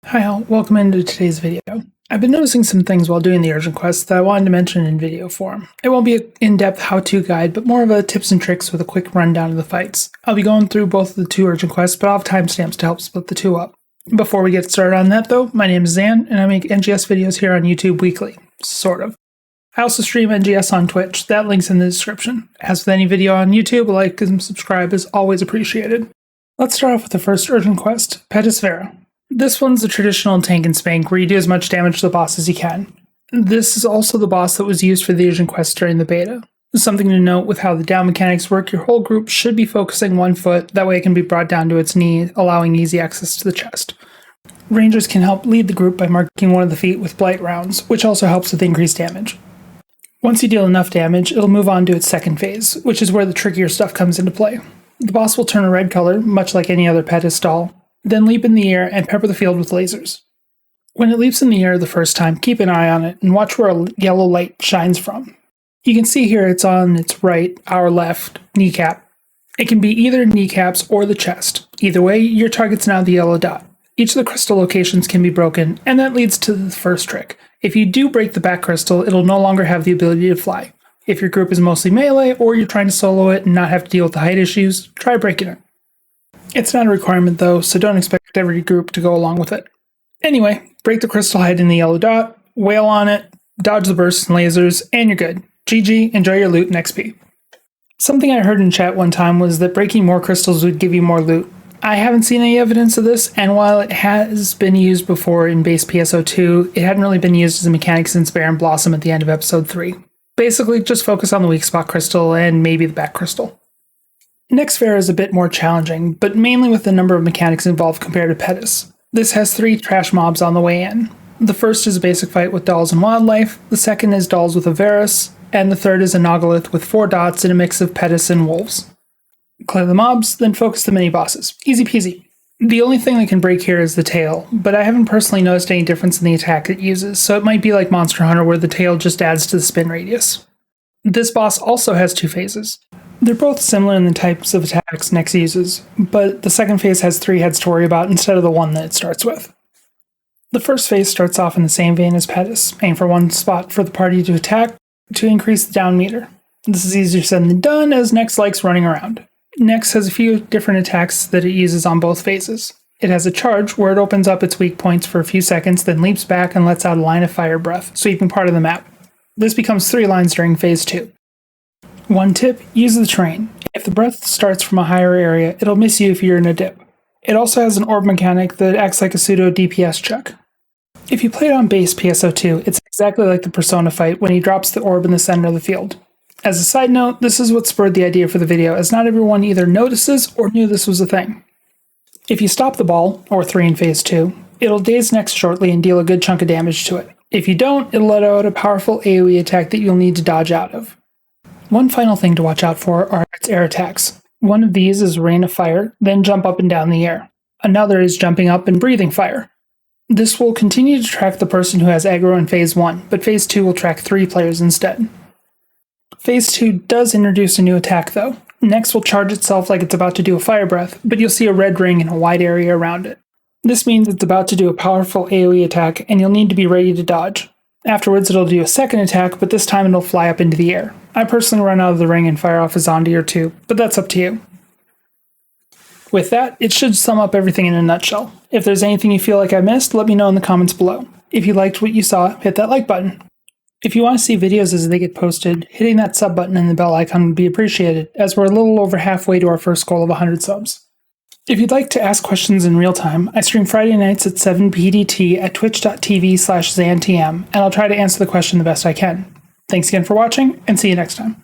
Hi all, welcome into today's video. I've been noticing some things while doing the urgent quest that I wanted to mention in video form. It won't be an in-depth how-to guide, but more of a tips and tricks with a quick rundown of the fights. I'll be going through both of the two urgent quests, but I'll have timestamps to help split the two up. Before we get started on that though, my name is Zan, and I make NGS videos here on YouTube weekly. Sort of. I also stream NGS on Twitch, that link's in the description. As with any video on YouTube, a like and subscribe is always appreciated. Let's start off with the first urgent quest, Pettas Vera. This one's the traditional tank and spank where you do as much damage to the boss as you can. This is also the boss that was used for the urgent quest during the beta. Something to note with how the down mechanics work, your whole group should be focusing one foot, that way it can be brought down to its knee, allowing easy access to the chest. Rangers can help lead the group by marking one of the feet with blight rounds, which also helps with increased damage. Once you deal enough damage, it'll move on to its second phase, which is where the trickier stuff comes into play. The boss will turn a red color, much like any other Pettas doll, then leap in the air and pepper the field with lasers. When it leaps in the air the first time, keep an eye on it and watch where a yellow light shines from. You can see here it's on its right, our left, kneecap. It can be either kneecaps or the chest. Either way, your target's now the yellow dot. Each of the crystal locations can be broken, and that leads to the first trick. If you do break the back crystal, it'll no longer have the ability to fly. If your group is mostly melee, or you're trying to solo it and not have to deal with the height issues, try breaking it. It's not a requirement though, so don't expect every group to go along with it. Anyway, break the crystal head in the yellow dot, wail on it, dodge the bursts and lasers, and you're good. GG, enjoy your loot and XP. Something I heard in chat one time was that breaking more crystals would give you more loot. I haven't seen any evidence of this, and while it has been used before in base PSO2, it hadn't really been used as a mechanic since Baron Blossom at the end of episode 3. Basically, just focus on the weak spot crystal and maybe the back crystal. Nex Vera is a bit more challenging, but mainly with the number of mechanics involved compared to Pettas. This has 3 trash mobs on the way in. The first is a basic fight with dolls and wildlife, the second is dolls with a Varus, and the third is a Nogolith with 4 dots and a mix of Pettas and wolves. Clear the mobs, then focus the mini-bosses. Easy peasy. The only thing that can break here is the tail, but I haven't personally noticed any difference in the attack it uses, so it might be like Monster Hunter where the tail just adds to the spin radius. This boss also has 2 phases. They're both similar in the types of attacks Nex uses, but the second phase has 3 heads to worry about instead of the one that it starts with. The first phase starts off in the same vein as Pettas, aim for one spot for the party to attack to increase the down meter. This is easier said than done as Nex likes running around. Nex has a few different attacks that it uses on both phases. It has a charge where it opens up its weak points for a few seconds, then leaps back and lets out a line of fire breath, sweeping part of the map. This becomes 3 lines during phase 2. One tip, use the terrain. If the breath starts from a higher area, it'll miss you if you're in a dip. It also has an orb mechanic that acts like a pseudo DPS check. If you play it on base PSO2, it's exactly like the Persona fight when he drops the orb in the center of the field. As a side note, this is what spurred the idea for the video, as not everyone either notices or knew this was a thing. If you stop the ball, or 3 in phase 2, it'll daze Nex shortly and deal a good chunk of damage to it. If you don't, it'll let out a powerful AoE attack that you'll need to dodge out of. One final thing to watch out for are its air attacks. One of these is rain of fire, then jump up and down the air. Another is jumping up and breathing fire. This will continue to track the person who has aggro in phase 1, but phase 2 will track 3 players instead. Phase 2 does introduce a new attack though. Nex will charge itself like it's about to do a fire breath, but you'll see a red ring in a wide area around it. This means it's about to do a powerful AoE attack and you'll need to be ready to dodge. Afterwards it'll do a second attack, but this time it'll fly up into the air. I personally run out of the ring and fire off a zombie or 2, but that's up to you. With that, it should sum up everything in a nutshell. If there's anything you feel like I missed, let me know in the comments below. If you liked what you saw, hit that like button. If you want to see videos as they get posted, hitting that sub button and the bell icon would be appreciated, as we're a little over halfway to our first goal of 100 subs. If you'd like to ask questions in real time, I stream Friday nights at 7 PDT at twitch.tv/ZanTM, and I'll try to answer the question the best I can. Thanks again for watching, and see you next time.